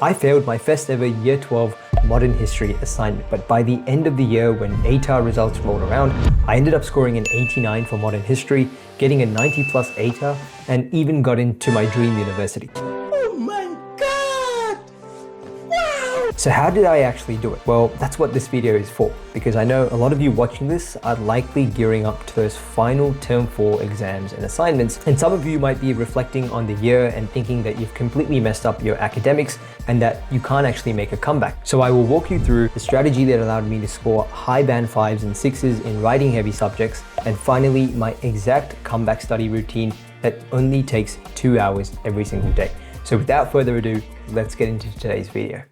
I failed my first ever Year 12 Modern History assignment, but by the end of the year when ATAR results rolled around, I ended up scoring an 89 for Modern History, getting a 90 plus ATAR, and even got into my dream university. So how did I actually do it? Well, that's what this video is for, because I know a lot of you watching this are likely gearing up to those final term 4 exams and assignments, and some of you might be reflecting on the year and thinking that you've completely messed up your academics and that you can't actually make a comeback. So I will walk you through the strategy that allowed me to score high band 5s and 6s in writing heavy subjects, and finally my exact comeback study routine that only takes 2 hours every single day. So without further ado, let's get into today's video.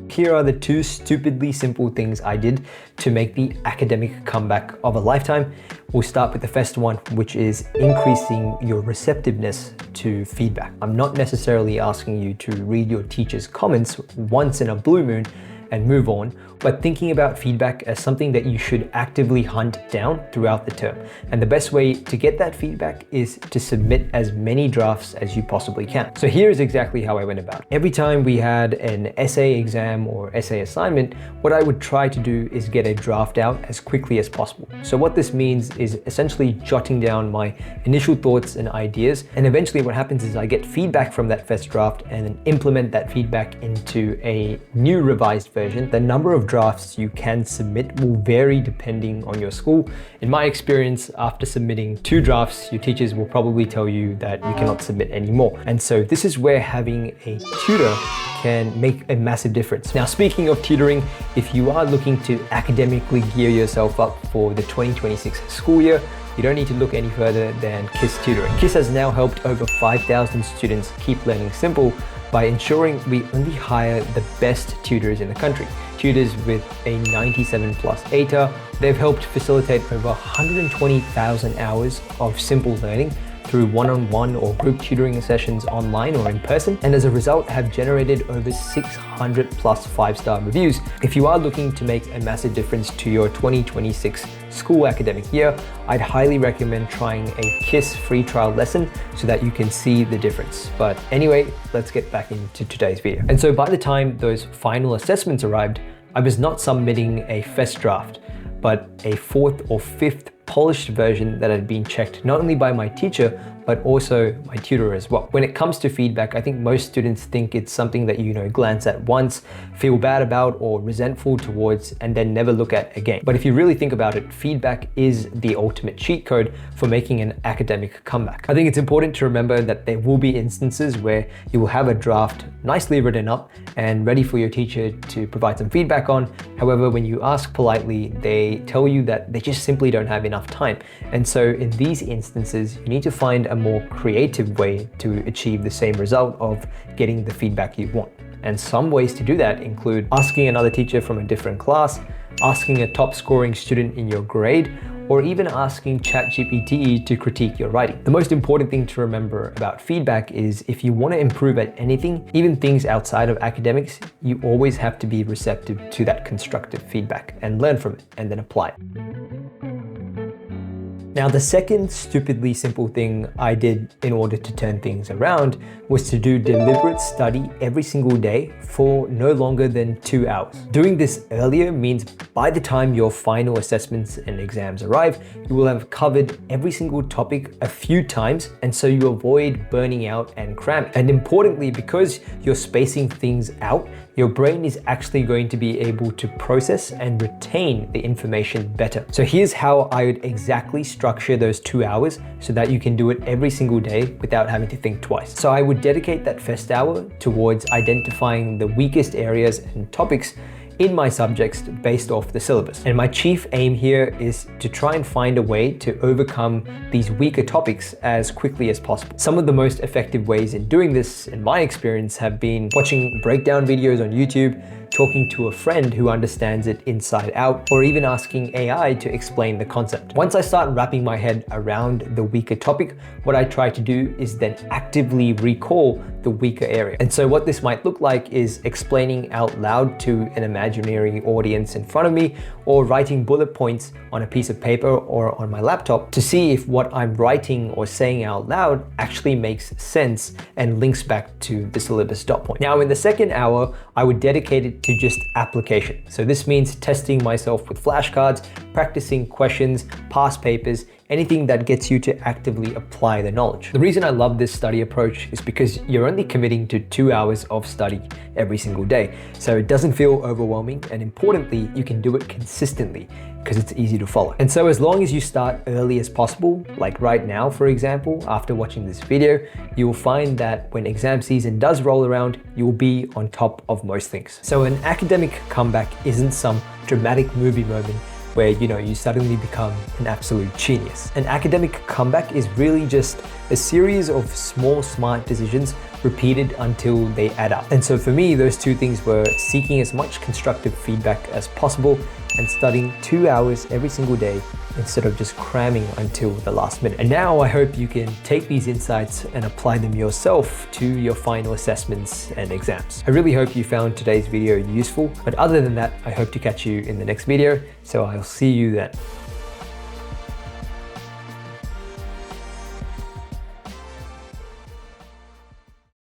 Here are the 2 stupidly simple things I did to make the academic comeback of a lifetime. We'll start with the first one, which is increasing your receptiveness to feedback. I'm not necessarily asking you to read your teacher's comments once in a blue moon and move on, but thinking about feedback as something that you should actively hunt down throughout the term. And the best way to get that feedback is to submit as many drafts as you possibly can. So here is exactly how I went about it. Every time we had an essay exam or essay assignment, what I would try to do is get a draft out as quickly as possible. So what this means is essentially jotting down my initial thoughts and ideas, and eventually what happens is I get feedback from that first draft and then implement that feedback into a new revised version. The number of drafts you can submit will vary depending on your school. In my experience, after submitting 2 drafts, your teachers will probably tell you that you cannot submit any more. And so this is where having a tutor can make a massive difference. Now, speaking of tutoring, if you are looking to academically gear yourself up for the 2026 school year, you don't need to look any further than KIS Tutoring. KIS has now helped over 5,000 students keep learning simple by ensuring we only hire the best tutors in the country. Tutors with a 97 plus ATAR. They've helped facilitate over 120,000 hours of simple learning through one-on-one or group tutoring sessions online or in person, and as a result have generated over 600 plus 5-star reviews. If you are looking to make a massive difference to your 2026 school academic year, I'd highly recommend trying a KIS free trial lesson so that you can see the difference. But anyway, let's get back into today's video. And so by the time those final assessments arrived, I was not submitting a first draft, but a 4th or 5th polished version that had been checked not only by my teacher, but also my tutor as well. When it comes to feedback, I think most students think it's something that you glance at once, feel bad about or resentful towards, and then never look at again. But if you really think about it, feedback is the ultimate cheat code for making an academic comeback. I think it's important to remember that there will be instances where you will have a draft nicely written up and ready for your teacher to provide some feedback on. However, when you ask politely, they tell you that they just simply don't have enough time. And so in these instances, you need to find a more creative way to achieve the same result of getting the feedback you want. And some ways to do that include asking another teacher from a different class, asking a top scoring student in your grade, or even asking ChatGPT to critique your writing. The most important thing to remember about feedback is if you want to improve at anything, even things outside of academics, you always have to be receptive to that constructive feedback and learn from it and then apply it. Now, the second stupidly simple thing I did in order to turn things around was to do deliberate study every single day for no longer than 2 hours. Doing this earlier means by the time your final assessments and exams arrive, you will have covered every single topic a few times, and so you avoid burning out and cramming. And importantly, because you're spacing things out, your brain is actually going to be able to process and retain the information better. So here's how I would exactly structure those 2 hours so that you can do it every single day without having to think twice. So I would dedicate that first hour towards identifying the weakest areas and topics in my subjects based off the syllabus. And my chief aim here is to try and find a way to overcome these weaker topics as quickly as possible. Some of the most effective ways in doing this, in my experience, have been watching breakdown videos on YouTube, talking to a friend who understands it inside out, or even asking AI to explain the concept. Once I start wrapping my head around the weaker topic, what I try to do is then actively recall the weaker area. And so what this might look like is explaining out loud to an imaginary audience in front of me, or writing bullet points on a piece of paper or on my laptop to see if what I'm writing or saying out loud actually makes sense and links back to the syllabus dot point. Now in the second hour, I would dedicate it to just application. So this means testing myself with flashcards, practicing questions, past papers, anything that gets you to actively apply the knowledge. The reason I love this study approach is because you're only committing to 2 hours of study every single day. So it doesn't feel overwhelming, and importantly, you can do it consistently because it's easy to follow. And so as long as you start early as possible, like right now, for example, after watching this video, you will find that when exam season does roll around, you will be on top of most things. So an academic comeback isn't some dramatic movie moment where you suddenly become an absolute genius. An academic comeback is really just a series of small, smart decisions repeated until they add up. And so for me, those two things were seeking as much constructive feedback as possible and studying 2 hours every single day instead of just cramming until the last minute. And now I hope you can take these insights and apply them yourself to your final assessments and exams. I really hope you found today's video useful, but other than that, I hope to catch you in the next video, so I'll see you then.